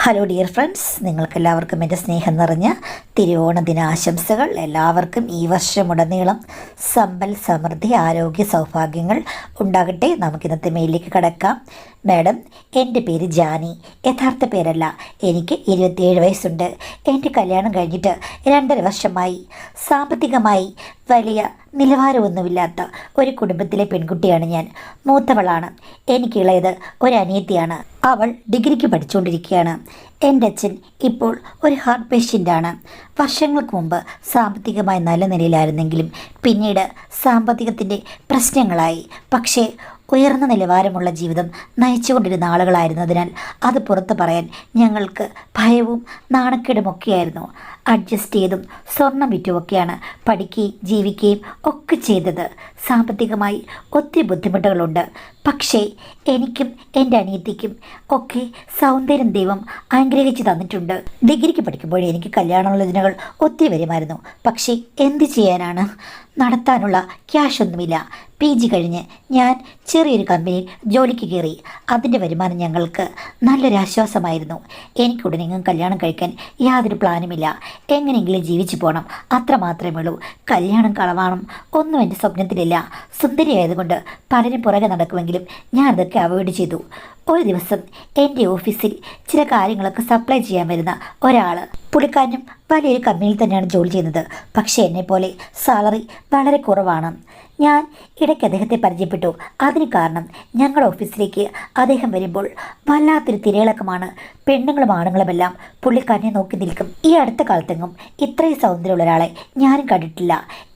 Hello dear friends, നിങ്ങൾക്കെല്ലാവർക്കും എൻ്റെ സ്നേഹം നിറഞ്ഞ തിരുവോണ ദിനാശംസകൾ. എല്ലാവർക്കും ഈ വർഷമുടനീളം സമ്പൽ സമൃദ്ധി ആരോഗ്യ സൗഭാഗ്യങ്ങൾ ഉണ്ടാകട്ടെ. നമുക്കിന്നത്തെ മെയിലേക്ക് കടക്കാം. മാഡം, എൻ്റെ പേര് ജാനി. യഥാർത്ഥ പേരല്ല. എനിക്ക് 27 വയസ്സുണ്ട്. എൻ്റെ കല്യാണം കഴിഞ്ഞിട്ട് 2.5 വർഷമായി. സാമ്പത്തികമായി വലിയ നിലവാരമൊന്നുമില്ലാത്ത ഒരു കുടുംബത്തിലെ പെൺകുട്ടിയാണ് ഞാൻ. മൂത്തവളാണ്. എനിക്കുള്ളത് ഒരു അനിയത്തിയാണ്. അവൾ ഡിഗ്രിക്ക് പഠിച്ചുകൊണ്ടിരിക്കുകയാണ്. എൻ്റെ അച്ഛൻ ഇപ്പോൾ ഒരു ഹാർട്ട് പേഷ്യൻ്റാണ്. വർഷങ്ങൾക്ക് മുമ്പ് സാമ്പത്തികമായി നല്ല നിലയിലായിരുന്നെങ്കിലും പിന്നീട് സാമ്പത്തികത്തിൻ്റെ പ്രശ്നങ്ങളായി. പക്ഷേ ഉയർന്ന നിലവാരമുള്ള ജീവിതം നയിച്ചുകൊണ്ടിരുന്ന ആളുകളായിരുന്നതിനാൽ അത് പുറത്ത് പറയാൻ ഞങ്ങൾക്ക് ഭയവും നാണക്കേടുമൊക്കെയായിരുന്നു. അഡ്ജസ്റ്റ് ചെയ്തും സ്വർണം വിറ്റുമൊക്കെയാണ് പഠിക്കുകയും ജീവിക്കുകയും ഒക്കെ ചെയ്തത്. സാമ്പത്തികമായി ഒത്തിരി ബുദ്ധിമുട്ടുകളുണ്ട്. പക്ഷേ എനിക്കും എൻ്റെ അനിയത്തിക്കും ഒക്കെ സൗന്ദര്യം ദൈവം അനുഗ്രഹിച്ച് തന്നിട്ടുണ്ട്. ഡിഗ്രിക്ക് പഠിക്കുമ്പോഴേ എനിക്ക് കല്യാണാലോചനകൾ ഒത്തിരി വരുമായിരുന്നു. പക്ഷേ എന്ത് ചെയ്യാനാണ്, നടത്താനുള്ള ക്യാഷ് ഒന്നുമില്ല. PG കഴിഞ്ഞ് ഞാൻ ചെറിയൊരു കമ്പനിയിൽ ജോലിക്ക് കയറി. അതിൻ്റെ വരുമാനം ഞങ്ങൾക്ക് നല്ലൊരാശ്വാസമായിരുന്നു. എനിക്കുടനെങ്ങും കല്യാണം കഴിക്കാൻ യാതൊരു പ്ലാനുമില്ല. എങ്ങനെയെങ്കിലും ജീവിച്ചു പോകണം, അത്ര മാത്രമേ ഉള്ളൂ. കല്യാണം കളവാണം ഒന്നും എൻ്റെ സ്വപ്നത്തിലില്ല. സുന്ദരിയായതുകൊണ്ട് പലരും പുറകെ നടക്കുമെങ്കിലും ഞാൻ അതൊക്കെ അവോയ്ഡ് ചെയ്തു. ഒരു ദിവസം എൻ്റെ ഓഫീസിൽ ചില കാര്യങ്ങളൊക്കെ സപ്ലൈ ചെയ്യാൻ വരുന്ന ഒരാൾ, പുള്ളിക്കാരനും വലിയൊരു കമ്പനിയിൽ തന്നെയാണ് ജോലി ചെയ്യുന്നത്. പക്ഷേ എന്നെപ്പോലെ സാലറി വളരെ കുറവാണ്. ഞാൻ ഇടയ്ക്ക് അദ്ദേഹത്തെ പരിചയപ്പെട്ടു. അതിന് കാരണം ഞങ്ങളുടെ ഓഫീസിലേക്ക് അദ്ദേഹം വരുമ്പോൾ വല്ലാത്തൊരു തിരയിളക്കമാണ്. പെണ്ണുങ്ങളും ആണുങ്ങളുമെല്ലാം പുള്ളിക്കാരനെ നോക്കി നിൽക്കും. ഈ അടുത്ത കാലത്തെങ്ങും ഇത്രയും സൗന്ദര്യമുള്ള ഒരാളെ ഞാനും കണ്ടിട്ടില്ല.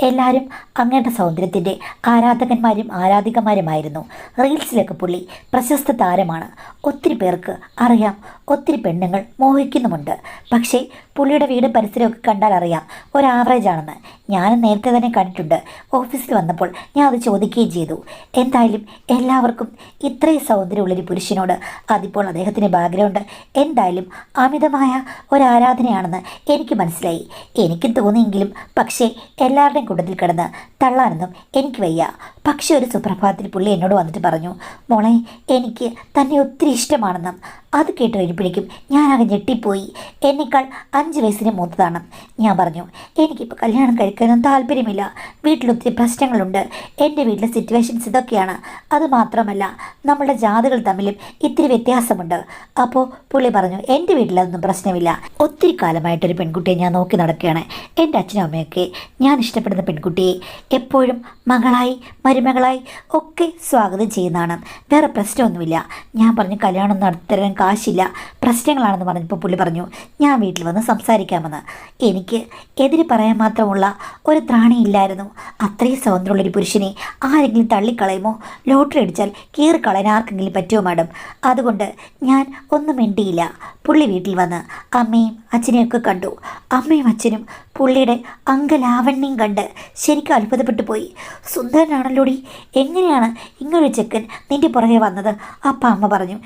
എല്ലാവരും അങ്ങയുടെ സൗന്ദര്യത്തിൻ്റെ ആരാധകന്മാരും ആരാധികമാരുമായിരുന്നു. റീൽസിലൊക്കെ പുള്ളി പ്രശസ്ത താരമാണ്. ഒത്തിരി പേർക്ക് അറിയാം. ഒത്തിരി പെണ്ണുങ്ങൾ മോഹിക്കുന്നുമുണ്ട്. പക്ഷേ പുള്ളിയുടെ വീടും പരിസരമൊക്കെ കണ്ടാൽ അറിയാം ഒരു ആവറേജ് ആണെന്ന്. ഞാനും നേരത്തെ തന്നെ കണ്ടിട്ടുണ്ട്. ഓഫീസിൽ വന്നപ്പോൾ ഞാൻ അത് ചോദിക്കുകയും ചെയ്തു. എന്തായാലും എല്ലാവർക്കും ഇത്രയും സൗന്ദര്യമുള്ളൊരു പുരുഷനോട്, അതിപ്പോൾ അദ്ദേഹത്തിൻ്റെ ബാക്ക്ഗ്രൗണ്ട് എന്തായാലും അമിതമായ ഒരു ആരാധനയാണെന്ന് എനിക്ക് മനസ്സിലായി. എനിക്കും തോന്നിയെങ്കിലും പക്ഷേ എല്ലാവരുടെയും കൂട്ടത്തിൽ കിടന്ന് തള്ളാനൊന്നും എനിക്ക് വയ്യ. പക്ഷേ ഒരു സുപ്രഭാതത്തിൽ പുള്ളി എന്നോട് വന്നിട്ട് പറഞ്ഞു, മോളെ, എനിക്ക് തന്നെ ഒത്തിരി ഇഷ്ടമാണെന്നും. അത് കേട്ട് കഴിഞ്ഞപ്പോഴേക്കും ഞാനാകെ ഞെട്ടിപ്പോയി. എന്നേക്കാൾ 5 വയസ്സിന് മൂത്തതാണ്. ഞാൻ പറഞ്ഞു, എനിക്കിപ്പോൾ കല്യാണം കഴിക്കാനൊന്നും താല്പര്യമില്ല. വീട്ടിലൊത്തിരി പ്രശ്നങ്ങളുണ്ട്. എൻ്റെ വീട്ടിലെ സിറ്റുവേഷൻസ് ഇതൊക്കെയാണ്. അതുമാത്രമല്ല നമ്മളുടെ ജാതികൾ തമ്മിലും ഇത്തിരി വ്യത്യാസമുണ്ട്. അപ്പോൾ പുള്ളി പറഞ്ഞു, എൻ്റെ വീട്ടിലതൊന്നും പ്രശ്നമില്ല. ഒത്തിരി കാലമായിട്ടൊരു പെൺകുട്ടിയെ ഞാൻ നോക്കി നടക്കുകയാണ്. എൻ്റെ അച്ഛനും അമ്മയൊക്കെ ഞാൻ ഇഷ്ടപ്പെടുന്ന പെൺകുട്ടിയെ എപ്പോഴും മകളായി മരുമകളായി ഒക്കെ സ്വാഗതം ചെയ്യുന്നതാണ്. വേറെ പ്രശ്നമൊന്നുമില്ല. ഞാൻ പറഞ്ഞു, കല്യാണം നടത്തരാൻ കാശില്ല, പ്രശ്നങ്ങളാണെന്ന് പറഞ്ഞപ്പോൾ പുള്ളി പറഞ്ഞു, ഞാൻ വീട്ടിൽ വന്ന് സംസാരിക്കാമെന്ന്. എനിക്ക് എതിര് പറയാൻ മാത്രമുള്ള ഒരു ത്രാണിയില്ലായിരുന്നു. അത്രയും സൗന്ദര്യമുള്ളൊരു പുരുഷനെ ആരെങ്കിലും തള്ളിക്കളയുമോ? ലോട്ടറി അടിച്ചാൽ കീറിക്കളയാൻ ആർക്കെങ്കിലും പറ്റുമോ മാഡം? അതുകൊണ്ട് ഞാൻ ഒന്നും മിണ്ടിയില്ല. പുള്ളി വീട്ടിൽ വന്ന് അമ്മയും അച്ഛനെയൊക്കെ കണ്ടു. അമ്മയും അച്ഛനും പുള്ളിയുടെ അംഗലാവണ്യം കണ്ട് ശരിക്കും അത്ഭുതപ്പെട്ടു പോയി. സുന്ദരനാണല്ലോടി, എങ്ങനെയാണ് ഇങ്ങനൊരു ചെക്കൻ നിൻ്റെ പുറകെ വന്നത്? അപ്പം അമ്മ പറഞ്ഞു,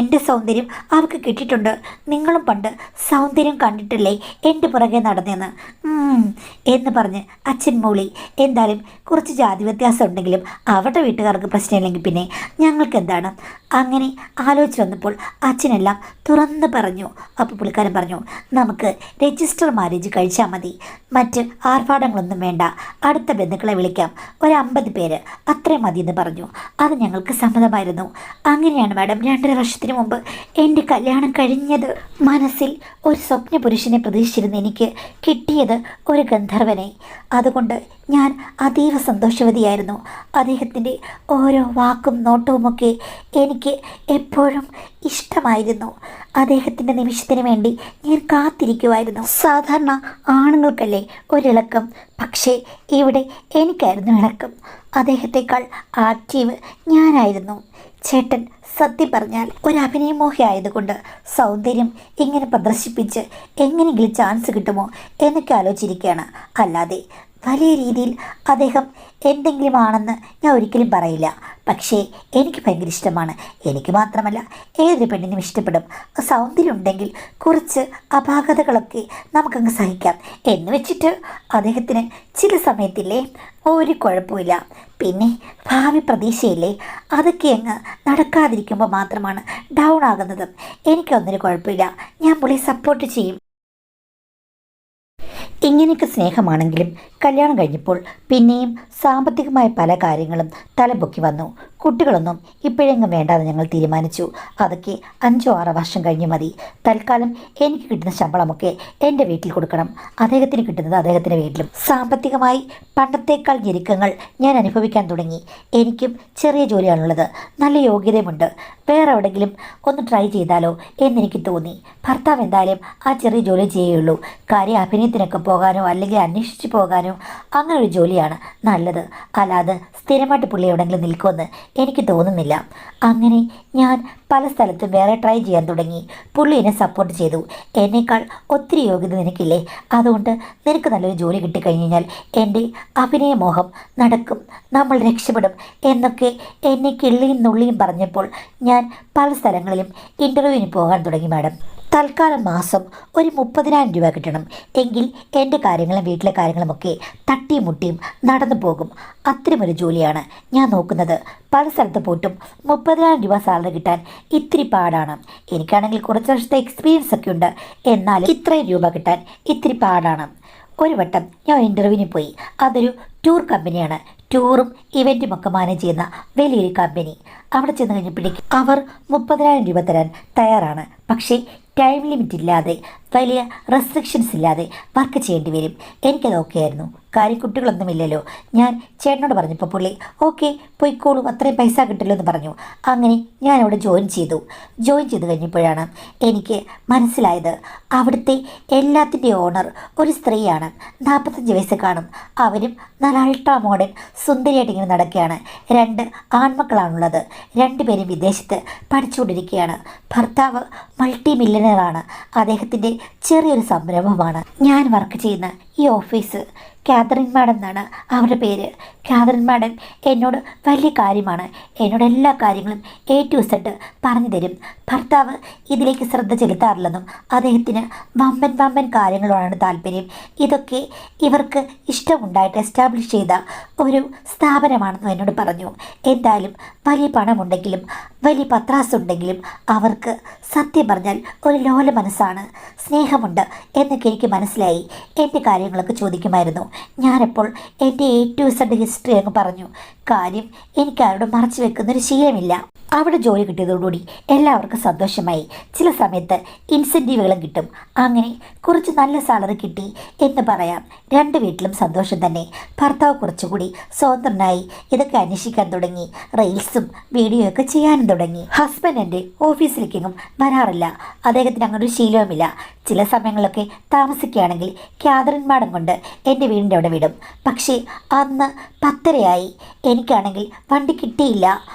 എൻ്റെ സൗന്ദര്യം അവർക്ക് കിട്ടിയിട്ടുണ്ട്. നിങ്ങളും പണ്ട് സൗന്ദര്യം കണ്ടിട്ടല്ലേ എൻ്റെ പുറകെ നടന്നെന്ന് എന്ന് പറഞ്ഞ് അച്ഛൻ മൂളി. എന്തായാലും കുറച്ച് ജാതി വ്യത്യാസം ഉണ്ടെങ്കിലും അവരുടെ വീട്ടുകാർക്ക് പ്രശ്നമില്ലെങ്കിൽ പിന്നെ ഞങ്ങൾക്ക് എന്താണ്? അങ്ങനെ ആലോചിച്ച് വന്നപ്പോൾ അച്ഛനെല്ലാം തുറന്ന് പറഞ്ഞു. അപ്പോൾ പുള്ളിക്കാരൻ പറഞ്ഞു, നമുക്ക് രജിസ്റ്റർ മാരേജ് കഴിച്ചാൽ മതി. മറ്റ് ആർഭാടങ്ങളൊന്നും വേണ്ട. അടുത്ത ബന്ധുക്കളെ വിളിക്കാം, ഒരു 50 പേര്, അത്രയും മതി എന്ന് പറഞ്ഞു. അത് ഞങ്ങൾക്ക് സമ്മതമായിരുന്നു. അങ്ങനെയാണ് മാഡം 2.5 വർഷത്തിന് മുമ്പ് എൻ്റെ കല്യാണം കഴിഞ്ഞത്. മനസ്സിൽ ഒരു സ്വപ്ന പുരുഷനെ പ്രതീക്ഷിച്ചിരുന്ന എനിക്ക് കിട്ടിയത് ഒരു ഗന്ധർവനെ. അതുകൊണ്ട് ഞാൻ അതീവ സന്തോഷവതിയായിരുന്നു. അദ്ദേഹത്തിൻ്റെ ഓരോ വാക്കും നോട്ടവുമൊക്കെ എനിക്ക് എപ്പോഴും ഇഷ്ടമായിരുന്നു. അദ്ദേഹത്തിൻ്റെ നിമിഷത്തിന് വേണ്ടി ഞാൻ കാത്തിരിക്കുമായിരുന്നു. സാധാരണ ആണുങ്ങൾക്കല്ലേ ഒരിളക്കം, പക്ഷേ ഇവിടെ എനിക്കായിരുന്നു ഇളക്കം. അദ്ദേഹത്തെക്കാൾ ആക്റ്റീവ് ഞാനായിരുന്നു. ചേട്ടൻ സത്യം പറഞ്ഞാൽ ഒരു അഭിനയമോഹി ആയതുകൊണ്ട് സൗന്ദര്യം ഇങ്ങനെ പ്രദർശിപ്പിച്ച് എങ്ങനെയെങ്കിലും ചാൻസ് കിട്ടുമോ എന്നൊക്കെ ആലോചിച്ചിരിക്കുകയാണ്. അല്ലാതെ വലിയ രീതിയിൽ അദ്ദേഹം എന്തെങ്കിലും ആണെന്ന് ഞാൻ ഒരിക്കലും പറയില്ല. പക്ഷേ എനിക്ക് ഭയങ്കര ഇഷ്ടമാണ്. എനിക്ക് മാത്രമല്ല, ഏതൊരു പെണ്ണിനും ഇഷ്ടപ്പെടും. സൗന്ദര്യം ഉണ്ടെങ്കിൽ കുറച്ച് അപാകതകളൊക്കെ നമുക്കങ്ങ് സഹിക്കാം. എന്ന് വെച്ചിട്ട് അദ്ദേഹത്തിന് ചില സമയത്തില്ലേ ഒരു കുഴപ്പമില്ല. പിന്നെ ഭാവി പ്രതീക്ഷയില്ലേ, അതൊക്കെ അങ്ങ് നടക്കാതിരിക്കുമ്പോൾ മാത്രമാണ് ഡൗൺ ആകുന്നത്. എനിക്കൊന്നിനും കുഴപ്പമില്ല. ഞാൻ പുള്ളിയെ സപ്പോർട്ട് ചെയ്യും. ഇങ്ങനെയൊക്കെ സ്നേഹമാണെങ്കിലും കല്യാണം കഴിഞ്ഞപ്പോൾ പിന്നെയും സാമ്പത്തികമായ പല കാര്യങ്ങളും തലപൊക്കി വന്നു. കുട്ടികളൊന്നും ഇപ്പോഴെങ്ങും വേണ്ടാതെ ഞങ്ങൾ തീരുമാനിച്ചു. അതൊക്കെ 5-6 വർഷം കഴിഞ്ഞ് മതി. തൽക്കാലം എനിക്ക് കിട്ടുന്ന ശമ്പളമൊക്കെ എൻ്റെ വീട്ടിൽ കൊടുക്കണം, അദ്ദേഹത്തിന് കിട്ടുന്നത് അദ്ദേഹത്തിൻ്റെ വീട്ടിലും. സാമ്പത്തികമായി പണ്ടത്തേക്കാൾ ഞെരുക്കങ്ങൾ ഞാൻ അനുഭവിക്കാൻ തുടങ്ങി. എനിക്കും ചെറിയ ജോലിയാണുള്ളത്, നല്ല യോഗ്യതയുമുണ്ട്. വേറെ എവിടെയെങ്കിലും ഒന്ന് ട്രൈ ചെയ്താലോ എന്നെനിക്ക് തോന്നി. ഭർത്താവ് എന്തായാലും ആ ചെറിയ ജോലി ചെയ്യുകയുള്ളൂ. കാര്യം അഭിനയത്തിനൊക്കെ പോകാനോ അല്ലെങ്കിൽ അന്വേഷിച്ച് പോകാനോ അങ്ങനെ ഒരു ജോലിയാണ് നല്ലത്. അല്ലാതെ സ്ഥിരമായിട്ട് പുള്ളി എവിടെയെങ്കിലും നിൽക്കുമെന്ന് എനിക്ക് തോന്നുന്നില്ല. അങ്ങനെ ഞാൻ പല സ്ഥലത്തും വേറെ ട്രൈ ചെയ്യാൻ തുടങ്ങി. പുള്ളി എന്നെ സപ്പോർട്ട് ചെയ്തു. എന്നേക്കാൾ ഒത്തിരി യോഗ്യത നിനക്കില്ലേ, അതുകൊണ്ട് നിനക്ക് നല്ലൊരു ജോലി കിട്ടിക്കഴിഞ്ഞ് കഴിഞ്ഞാൽ എൻ്റെ അഭിനയമോഹം നടക്കും, നമ്മൾ രക്ഷപ്പെടും എന്നൊക്കെ എന്നെ കിള്ളിയും നുള്ളിയും പറഞ്ഞപ്പോൾ ഞാൻ പല സ്ഥലങ്ങളിലും ഇൻ്റർവ്യൂവിന് പോകാൻ തുടങ്ങി. മാഡം, തൽക്കാലം മാസം ഒരു 30,000 രൂപ കിട്ടണം. എങ്കിൽ എൻ്റെ കാര്യങ്ങളും വീട്ടിലെ കാര്യങ്ങളുമൊക്കെ തട്ടിയും മുട്ടിയും നടന്നു പോകും. അത്തരമൊരു ജോലിയാണ് ഞാൻ നോക്കുന്നത്. പല സ്ഥലത്ത് പോയിട്ടും 30,000 രൂപ സാലറി കിട്ടാൻ ഇത്തിരി പാടാണ്. എനിക്കാണെങ്കിൽ കുറച്ച് വർഷത്തെ എക്സ്പീരിയൻസ് ഒക്കെ ഉണ്ട്, എന്നാലും ഇത്രയും രൂപ കിട്ടാൻ ഇത്തിരി പാടാണ്. ഒരു വട്ടം ഞാൻ ഇൻ്റർവ്യൂവിന് പോയി. അതൊരു ടൂർ കമ്പനിയാണ്. ടൂറും ഇവൻറ്റും ഒക്കെ മാനേജ് ചെയ്യുന്ന വലിയൊരു കമ്പനി. അവിടെ ചെന്ന് കഴിഞ്ഞപ്പോഴേക്കും അവർ 30,000 രൂപ തരാൻ തയ്യാറാണ്. പക്ഷേ ടൈം ലിമിറ്റ് ഇല്ലാതെ, വലിയ റെസ്ട്രിക്ഷൻസ് ഇല്ലാതെ വർക്ക് ചെയ്യേണ്ടി വരും. എനിക്കത് ഓക്കെ ആയിരുന്നു. കാര്യം കുട്ടികളൊന്നുമില്ലല്ലോ. ഞാൻ ചേട്ടനോട് പറഞ്ഞപ്പോൾ പുള്ളി ഓക്കെ പോയിക്കോളൂ, അത്രയും പൈസ കിട്ടില്ലോ എന്ന് പറഞ്ഞു. അങ്ങനെ ഞാൻ അവിടെ ജോയിൻ ചെയ്തു കഴിഞ്ഞപ്പോഴാണ് എനിക്ക് മനസ്സിലായത് അവിടുത്തെ എല്ലാത്തിൻ്റെ ഓണർ ഒരു സ്ത്രീയാണ്. 45 വയസ്സ് കാണും. അവരും നല്ല അൾട്രാ മോഡേൺ സുന്ദരിയായിട്ട് ഇങ്ങനെ നടക്കുകയാണ്. 2 ആൺമക്കളാണുള്ളത്. 2 പേരും വിദേശത്ത് പഠിച്ചുകൊണ്ടിരിക്കുകയാണ്. ഭർത്താവ് മൾട്ടി മില്യണറാണ്. അദ്ദേഹത്തിൻ്റെ ചെറിയൊരു സംരംഭമാണ്. ഞാൻ വർക്ക് ചെയ്യുന്ന ഈ ഓഫീസ് കാതറിൻ മാഡം എന്നാണ് അവരുടെ പേര്. കാതറിൻ മാഡം എന്നോട് വലിയ കാര്യമാണ്. എന്നോട് എല്ലാ കാര്യങ്ങളും A to Z പറഞ്ഞു തരും. ഭർത്താവ് ഇതിലേക്ക് ശ്രദ്ധ ചെലുത്താറില്ലെന്നും അദ്ദേഹത്തിന് വമ്പൻ കാര്യങ്ങളോടാണ് താല്പര്യം. ഇതൊക്കെ ഇവർക്ക് ഇഷ്ടമുണ്ടായിട്ട് എസ്റ്റാബ്ലിഷ് ചെയ്ത ഒരു സ്ഥാപനമാണെന്നും എന്നോട് പറഞ്ഞു. എന്തായാലും വലിയ പണമുണ്ടെങ്കിലും വലിയ പത്രാസുണ്ടെങ്കിലും അവർക്ക് സത്യം പറഞ്ഞാൽ ഒരു ലോല മനസ്സാണ്, സ്നേഹമുണ്ട് എന്നൊക്കെ എനിക്ക് മനസ്സിലായി. എൻ്റെ കാര്യങ്ങളൊക്കെ ചോദിക്കുമായിരുന്നു. ഞാനപ്പോൾ എൻ്റെ A to Z ഹിസ്റ്ററി അങ്ങ് പറഞ്ഞു. കാര്യം എനിക്ക് ആരോട് മറച്ചു വെക്കുന്നൊരു ശീലമില്ല. അവിടെ ജോലി കിട്ടിയതോടുകൂടി എല്ലാവർക്കും സന്തോഷമായി. ചില സമയത്ത് ഇൻസെൻറ്റീവുകളും കിട്ടും. അങ്ങനെ കുറച്ച് നല്ല സാലറി കിട്ടി എന്ന് പറയാം. 2 വീട്ടിലും സന്തോഷം തന്നെ. ഭർത്താവ് കുറച്ചുകൂടി സ്വതന്ത്രനായി ഇതൊക്കെ അന്വേഷിക്കാൻ തുടങ്ങി. റീൽസും വീഡിയോ ഒക്കെ ചെയ്യാനും തുടങ്ങി. ഹസ്ബൻഡ് എൻ്റെ ഓഫീസിലേക്കെങ്ങും വരാറില്ല. അദ്ദേഹത്തിന് അങ്ങനെ ഒരു ശീലവുമില്ല. ചില സമയങ്ങളിലൊക്കെ താമസിക്കുകയാണെങ്കിൽ കാതറിൻ മാഡം കൊണ്ട് എൻ്റെ വീടിൻ്റെ അവിടെ വിടും. പക്ഷേ അന്ന് 10:30 എനിക്കാണെങ്കിൽ വണ്ടി കിട്ടിയില്ല.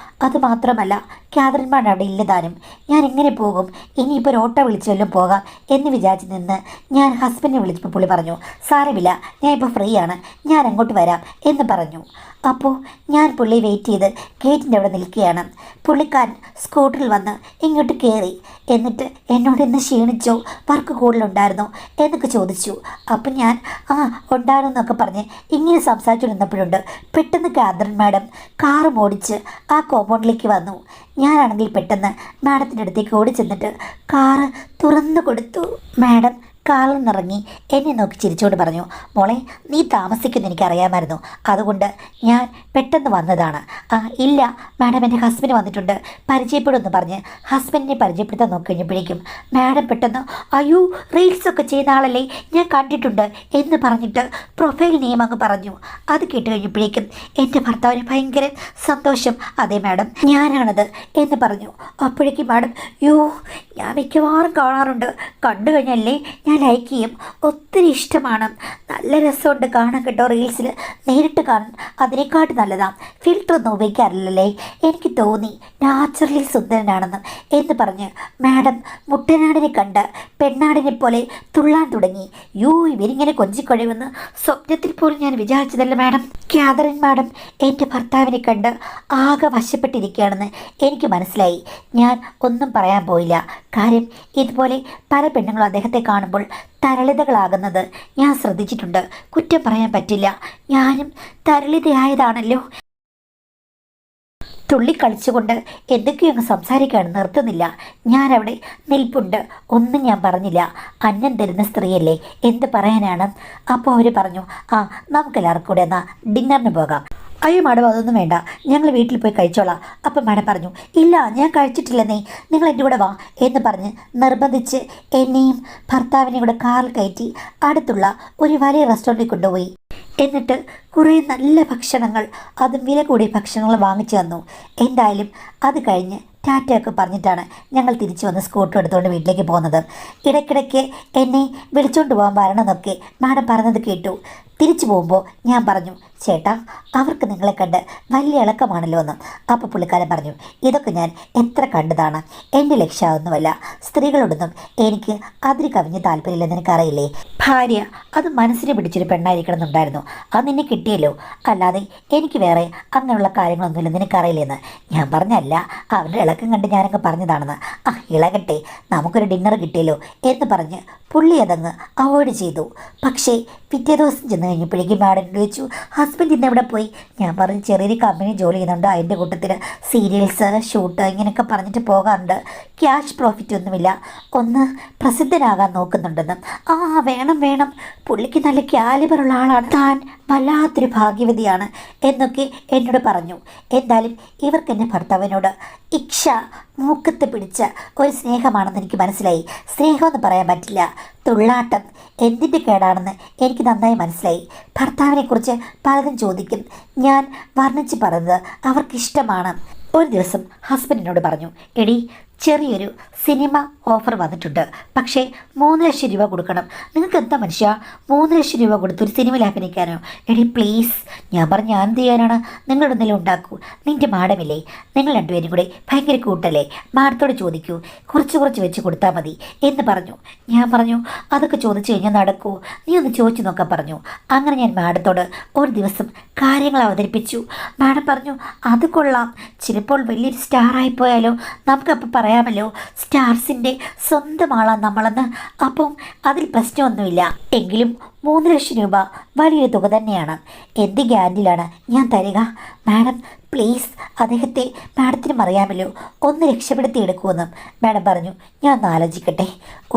അതുമാത്രമല്ല കാതറിൻ മാഡം അവിടെ ഇല്ലതാനും. ഞാൻ എങ്ങനെ പോകും? ഇനിയിപ്പോൾ ഒരു ഓട്ടോ വിളിച്ചെല്ലാം പോകാം എന്ന് വിചാരിച്ച് നിന്ന് ഞാൻ ഹസ്ബൻഡിനെ വിളിച്ചപ്പോൾ പുള്ളി പറഞ്ഞു, സാരമില്ല, ഞാൻ ഇപ്പോൾ ഫ്രീ ആണ്, ഞാൻ അങ്ങോട്ട് വരാം എന്ന് പറഞ്ഞു. അപ്പോൾ ഞാൻ പുള്ളിയെ വെയിറ്റ് ചെയ്ത് ഗേറ്റിൻ്റെ അവിടെ നിൽക്കുകയാണ്. പുള്ളിക്കാരൻ സ്കൂട്ടറിൽ വന്ന് ഇങ്ങോട്ട് കയറി. എന്നിട്ട് എന്നോട് ഇന്ന് ക്ഷീണിച്ചോ, വർക്ക് കൂടുതലുണ്ടായിരുന്നോ എന്നൊക്കെ ചോദിച്ചു. അപ്പം ഞാൻ ഉണ്ടായിരുന്നു എന്നൊക്കെ പറഞ്ഞ് ഇങ്ങനെ സംസാരിച്ചു നിന്നപ്പോഴുണ്ട് പെട്ടെന്ന് കാതറിൻ മാഡം കാറ് ഓടിച്ച് ആ കോമ്പൗണ്ടിലേക്ക് വന്നു. ഞാനാണെങ്കിൽ പെട്ടെന്ന് മാഡത്തിൻ്റെ അടുത്തേക്ക് ഓടി ചെന്നിട്ട് കാറ് തുറന്നു കൊടുത്തു. മാഡം കാറിൽ നിന്നിറങ്ങി എന്നെ നോക്കി ചിരിച്ചുകൊണ്ട് പറഞ്ഞു, മോളെ നീ താമസിക്കുമെന്ന് എനിക്കറിയാമായിരുന്നു, അതുകൊണ്ട് ഞാൻ പെട്ടെന്ന് വന്നതാണ്. ഇല്ല മാഡം, എൻ്റെ ഹസ്ബൻഡ് വന്നിട്ടുണ്ട്, പരിചയപ്പെടുമെന്ന് പറഞ്ഞ് ഹസ്ബൻഡിനെ പരിചയപ്പെടുത്താൻ നോക്കി കഴിഞ്ഞപ്പോഴേക്കും മാഡം പെട്ടെന്ന് അയ്യോ റീൽസൊക്കെ ചെയ്യുന്ന ആളല്ലേ, ഞാൻ കണ്ടിട്ടുണ്ട് എന്ന് പറഞ്ഞിട്ട് പ്രൊഫൈൽ നെയിം അങ്ങ് പറഞ്ഞു. അത് കേട്ട് കഴിഞ്ഞപ്പോഴേക്കും എൻ്റെ ഭർത്താവിന് ഭയങ്കര സന്തോഷം. അതെ മാഡം, ഞാനാണത് എന്ന് പറഞ്ഞു. അപ്പോഴേക്കും മാഡം ഞാൻ മിക്കവാറും കാണാറുണ്ട്, കണ്ടു കഴിഞ്ഞല്ലേ ഞാൻ ലൈക്ക് ചെയ്യും, ഒത്തിരി ഇഷ്ടമാണ്. നല്ല രസമുണ്ട് കാണാൻ കേട്ടോ. റീൽസിൽ നേരിട്ട് കാണാൻ അതിനെക്കാട്ട് നല്ലതാണ്. ഫിൽറ്റർ ഒന്നും ഉപയോഗിക്കാറില്ലല്ലേ, എനിക്ക് തോന്നി നാച്ചുറലി സുന്ദരനാണെന്ന് എന്ന് പറഞ്ഞ് മാഡം മുട്ടനാടിനെ കണ്ട് പെണ്ണാടിനെ പോലെ തുള്ളാൻ തുടങ്ങി. ഇവരിങ്ങനെ കൊഞ്ചിക്കൊഴയുമെന്ന് സ്വപ്നത്തിൽ പോലും ഞാൻ വിചാരിച്ചതല്ല മാഡം. കാതറിൻ മാഡം എൻ്റെ ഭർത്താവിനെ കണ്ട് ആകെ വശപ്പെട്ടിരിക്കുകയാണെന്ന് എനിക്ക് മനസ്സിലായി. ഞാൻ ഒന്നും പറയാൻ പോയില്ല. കാര്യം ഇതുപോലെ പല പെണ്ണുങ്ങളും അദ്ദേഹത്തെ കാണുമ്പോൾ തരളിതകളാകുന്നത് ഞാൻ ശ്രദ്ധിച്ചിട്ടുണ്ട്. കുറ്റം പറയാൻ പറ്റില്ല, ഞാനും തരളിതയായതാണല്ലോ. തുള്ളിക്കളിച്ചുകൊണ്ട് എന്തൊക്കെയോ അങ്ങ് സംസാരിക്കുകയാണ്, നിർത്തുന്നില്ല. ഞാനവിടെ നിൽപ്പുണ്ട്, ഒന്നും ഞാൻ പറഞ്ഞില്ല. അന്നം തരുന്ന സ്ത്രീയല്ലേ, എന്ത് പറയാനാണ്. അപ്പോൾ അവർ പറഞ്ഞു, നമുക്കെല്ലാവർക്കും കൂടെ എന്നാൽ ഡിന്നറിന് പോകാം. അയ്യോ മാഡം, അതൊന്നും വേണ്ട, ഞങ്ങൾ വീട്ടിൽ പോയി കഴിച്ചോളാം. അപ്പം മാഡം പറഞ്ഞു, ഇല്ല ഞാൻ കഴിച്ചിട്ടില്ലെന്നേ, നിങ്ങൾ എൻ്റെ കൂടെ വാ എന്ന് പറഞ്ഞ് നിർബന്ധിച്ച് എന്നെയും ഭർത്താവിനെയും കൂടെ കാറിൽ കയറ്റി അടുത്തുള്ള ഒരു വലിയ റെസ്റ്റോറൻറ്റിൽ കൊണ്ടുപോയി. എന്നിട്ട് കുറേ നല്ല ഭക്ഷണങ്ങൾ, അതും വില കൂടിയ ഭക്ഷണങ്ങൾ വാങ്ങിച്ചു തന്നു. എന്തായാലും അത് കഴിഞ്ഞ് ടാറ്റയൊക്കെ പറഞ്ഞിട്ടാണ് ഞങ്ങൾ തിരിച്ചു വന്ന് സ്കൂട്ടർ എടുത്തുകൊണ്ട് വീട്ടിലേക്ക് പോകുന്നത്. ഇടയ്ക്കിടയ്ക്ക് എന്നെ വിളിച്ചുകൊണ്ട് പോകാൻ വരണമെന്നൊക്കെ മാഡം പറഞ്ഞത് കേട്ടു. തിരിച്ചു പോകുമ്പോൾ ഞാൻ പറഞ്ഞു, ചേട്ടാ അവർക്ക് നിങ്ങളെ കണ്ട് വലിയ ഇളക്കമാണല്ലോ എന്ന്. അപ്പോൾ പുള്ളിക്കാരൻ പറഞ്ഞു, ഇതൊക്കെ ഞാൻ എത്ര കണ്ടതാണ്, എൻ്റെ ലക്ഷ്യമൊന്നുമല്ല. സ്ത്രീകളോടൊന്നും എനിക്ക് അതിന് കവിഞ്ഞ് താല്പര്യമില്ലെന്ന് എനിക്കറിയില്ലേ. ഭാര്യ അത് മനസ്സിനെ പിടിച്ചൊരു പെണ്ണായിരിക്കണം എന്നുണ്ടായിരുന്നു. അത് നിന്നെ കിട്ടിയല്ലോ, അല്ലാതെ എനിക്ക് വേറെ അങ്ങനെയുള്ള കാര്യങ്ങളൊന്നുമില്ലെന്ന് എനിക്കറിയില്ലെന്ന്. ഞാൻ പറഞ്ഞല്ല, അവൻ്റെ ഇളക്കം കണ്ട് ഞാനങ്ങ് പറഞ്ഞതാണെന്ന്. ഇളകട്ടെ, നമുക്കൊരു ഡിന്നർ കിട്ടിയല്ലോ എന്ന് പറഞ്ഞ് പുള്ളി അതങ്ങ് അവോയ്ഡ് ചെയ്തു. പക്ഷേ പിറ്റേ ദിവസം ചെന്ന് കഴിഞ്ഞപ്പോഴേക്കും മാഡം ചോദിച്ചു, ഹസ്ബൻഡ് ഇന്ന് എവിടെ പോയി? ഞാൻ പറഞ്ഞു, ചെറിയൊരു കമ്പനി ജോലി ചെയ്യുന്നുണ്ട്, അതിൻ്റെ കൂട്ടത്തിൽ സീരിയൽസ് ഷൂട്ട് ഇങ്ങനെയൊക്കെ പറഞ്ഞിട്ട് പോകാറുണ്ട്. ക്യാഷ് പ്രോഫിറ്റ് ഒന്നുമില്ല, ഒന്ന് പ്രസിദ്ധനാകാൻ നോക്കുന്നുണ്ടെന്ന്. വേണം, പുള്ളിക്ക് നല്ല കാലിബറുള്ള ആളാണ്, താൻ വല്ലാത്തൊരു ഭാഗ്യവതിയാണ് എന്നൊക്കെ എന്നോട് പറഞ്ഞു. എന്തായാലും ഇവർക്ക് എൻ്റെ ഭർത്താവിനോട് ഇച്ഛ മൂക്കത്ത് പിടിച്ച ഒരു സ്നേഹമാണെന്ന് എനിക്ക് മനസ്സിലായി. സ്നേഹമെന്ന് പറയാൻ പറ്റില്ല, തുള്ളാട്ടം എന്തിൻ്റെ കേടാണെന്ന് എനിക്ക് നന്നായി മനസ്സിലായി. ഭർത്താവിനെക്കുറിച്ച് പലതും ചോദിക്കും, ഞാൻ വർണ്ണിച്ച് പറയുന്നത് അവർക്കിഷ്ടമാണ്. ഒരു ദിവസം ഹസ്ബൻഡിനോട് പറഞ്ഞു, എടി ചെറിയൊരു സിനിമ ഓഫർ വന്നിട്ടുണ്ട്, പക്ഷേ 3 ലക്ഷം രൂപ കൊടുക്കണം. നിങ്ങൾക്ക് എന്താ മനുഷ്യ 3 ലക്ഷം രൂപ കൊടുത്ത് ഒരു സിനിമയിൽ അഭിനയിക്കാനോ? എടി പ്ലീസ്. ഞാൻ പറഞ്ഞു, ഞാൻ എന്ത് ചെയ്യാനാണ്, നിങ്ങളുടെ എന്തെങ്കിലും ഉണ്ടാക്കൂ, നിൻ്റെ മാഡമില്ലേ, നിങ്ങൾ രണ്ടുപേരും കൂടെ ഭയങ്കര കൂട്ടല്ലേ, മാഡത്തോട് ചോദിക്കൂ, കുറച്ച് വെച്ച് കൊടുത്താൽ മതി എന്ന് പറഞ്ഞു. ഞാൻ പറഞ്ഞു, അതൊക്കെ ചോദിച്ചു കഴിഞ്ഞാൽ നടക്കൂ, നീ ഒന്ന് ചോദിച്ചു നോക്കാൻ പറഞ്ഞു. അങ്ങനെ ഞാൻ മാഡത്തോട് ഒരു ദിവസം കാര്യങ്ങൾ അവതരിപ്പിച്ചു. മാഡം പറഞ്ഞു, അത് കൊള്ളാം, ചിലപ്പോൾ വലിയൊരു സ്റ്റാറായിപ്പോയാലോ, നമുക്കപ്പോൾ പറയാമല്ലോ സ്റ്റാർസിൻ്റെ സ്വന്തം ആളാണ് നമ്മളെന്ന്. അപ്പം അതിൽ പ്രശ്നമൊന്നുമില്ല. എങ്കിലും 3 ലക്ഷം രൂപ വലിയൊരു തുക തന്നെയാണ്. എന്ത് ഗ്യാരണ്ടിയിലാണ് ഞാൻ തരിക? മാഡം പ്ലീസ്, അദ്ദേഹത്തെ മാഡത്തിനും അറിയാമല്ലോ, ഒന്ന് രക്ഷപ്പെടുത്തി എടുക്കുമെന്നും മാഡം പറഞ്ഞു. ഞാൻ ഒന്ന് ആലോചിക്കട്ടെ,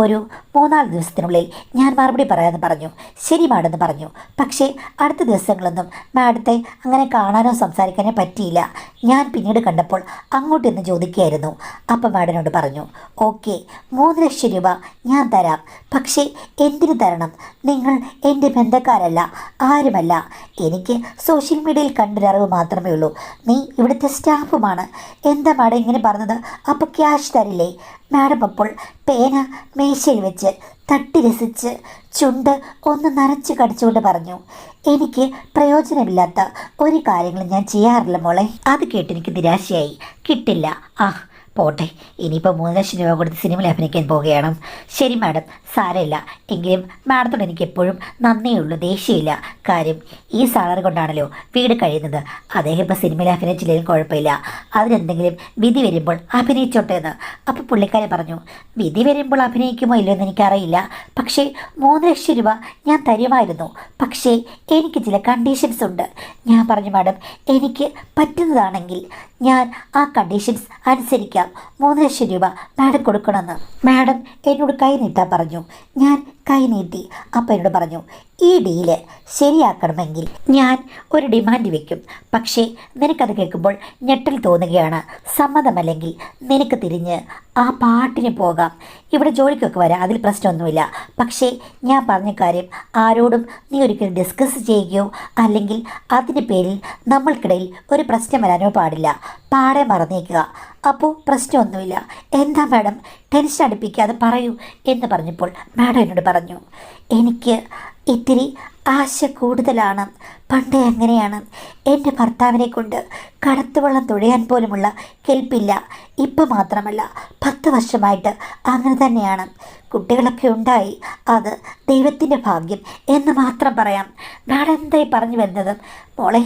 ഒരു 3-4 ദിവസത്തിനുള്ളിൽ ഞാൻ മറുപടി പറയാമെന്ന് പറഞ്ഞു. ശരി മാഡം എന്ന് പറഞ്ഞു. പക്ഷേ അടുത്ത ദിവസങ്ങളൊന്നും മാഡത്തെ അങ്ങനെ കാണാനോ സംസാരിക്കാനോ പറ്റിയില്ല. ഞാൻ പിന്നീട് കണ്ടപ്പോൾ അങ്ങോട്ടൊന്ന് ചോദിക്കുകയായിരുന്നു. അപ്പം മാഡനോട് പറഞ്ഞു, ഓക്കെ 3 ലക്ഷം രൂപ ഞാൻ തരാം, പക്ഷേ എന്തിനു തരണം? നിങ്ങൾ എൻ്റെ ബന്ധക്കാരല്ല, ആരുമല്ല. എനിക്ക് സോഷ്യൽ മീഡിയയിൽ കണ്ടൊരറിവ് മാത്രമേ ഉള്ളൂ. നീ ഇവിടുത്തെ സ്റ്റാഫുമാണ്. എന്താ മാഡം ഇങ്ങനെ പറഞ്ഞത്? അപ്പോൾ ക്യാഷ് തരില്ലേ? മാഡം അപ്പോൾ പേന മേശയിൽ വെച്ച് തട്ടി രസിച്ച് ചുണ്ട് ഒന്ന് നനച്ച് കടിച്ചുകൊണ്ട് പറഞ്ഞു, എനിക്ക് പ്രയോജനമില്ലാത്ത ഒരു കാര്യങ്ങളും ഞാൻ ചെയ്യാറില്ല മോളെ. അത് കേട്ടെനിക്ക് നിരാശയായി. കിട്ടില്ല. പോട്ടെ, ഇനിയിപ്പോൾ 3 ലക്ഷം രൂപ കൊടുത്ത് സിനിമയിൽ അഭിനയിക്കാൻ പോവുകയാണ്. ശരി മാഡം, സാരമില്ല. എങ്കിലും മാഡത്തോട് എനിക്ക് എപ്പോഴും നന്ദിയുള്ളൂ, ദേഷ്യമില്ല. കാര്യം ഈ സാലറി കൊണ്ടാണല്ലോ വീട് കഴിയുന്നത്. അദ്ദേഹം ഇപ്പോൾ സിനിമയിൽ അഭിനയിച്ചില്ലെങ്കിലും കുഴപ്പമില്ല, അതിനെന്തെങ്കിലും വിധി വരുമ്പോൾ അഭിനയിച്ചോട്ടെ എന്ന്. അപ്പോൾ പുള്ളിക്കാരൻ പറഞ്ഞു, വിധി വരുമ്പോൾ അഭിനയിക്കുമോ ഇല്ലയോ എന്ന് എനിക്കറിയില്ല, പക്ഷേ 3 ലക്ഷം രൂപ ഞാൻ തരുമായിരുന്നു. പക്ഷേ എനിക്ക് ചില കണ്ടീഷൻസ് ഉണ്ട്. ഞാൻ പറഞ്ഞു, മാഡം എനിക്ക് പറ്റുന്നതാണെങ്കിൽ ഞാൻ ആ കണ്ടീഷൻസ് അനുസരിക്കാം. 3 ലക്ഷം രൂപ മാഡം കൊടുക്കണമെന്ന്. മാഡം എന്നോട് കൈ നീട്ടാൻ പറഞ്ഞു. ഞാൻ കൈ നീട്ടി. അപ്പം എന്നോട് പറഞ്ഞു, ഈ ഡീല് ശരിയാക്കണമെങ്കിൽ ഞാൻ ഒരു ഡിമാൻഡ് വയ്ക്കും. പക്ഷേ നിനക്കത് കേൾക്കുമ്പോൾ ഞെട്ടൽ തോന്നുകയാണ്. സമ്മതമല്ലെങ്കിൽ നിനക്ക് തിരിഞ്ഞ് ആ പാട്ടിന് പോകാം. ഇവിടെ ജോലിക്കൊക്കെ വരാം, അതിൽ പ്രശ്നമൊന്നുമില്ല. പക്ഷേ ഞാൻ പറഞ്ഞ കാര്യം ആരോടും നീ ഒരിക്കലും ഡിസ്കസ് ചെയ്യുകയോ അല്ലെങ്കിൽ അതിൻ്റെ പേരിൽ നമ്മൾക്കിടയിൽ ഒരു പ്രശ്നം വരാനോ പാടില്ല. പാടെ മറന്നേക്കുക. അപ്പോൾ പ്രശ്നമൊന്നുമില്ല. എന്താ മാഡം, ടെൻഷൻ അടുപ്പിക്കാതെ പറയൂ എന്ന് പറഞ്ഞപ്പോൾ മാഡം എന്നോട് പറഞ്ഞു, എനിക്ക് ഇത്തിരി ആശ കൂടുതലാണ്. പണ്ടേ അങ്ങനെയാണ്. എൻ്റെ ഭർത്താവിനെ കൊണ്ട് കടത്തുവെള്ളം തുഴയാൻ പോലുമുള്ള കെൽപ്പില്ല. ഇപ്പം മാത്രമല്ല, 10 വർഷമായിട്ട് അങ്ങനെ തന്നെയാണ്. കുട്ടികളൊക്കെ ഉണ്ടായി. അത് ദൈവത്തിൻ്റെ ഭാഗ്യം എന്ന് മാത്രം പറയാം. മാഡം എന്തായി പറഞ്ഞു വരുന്നത്? മോളെ,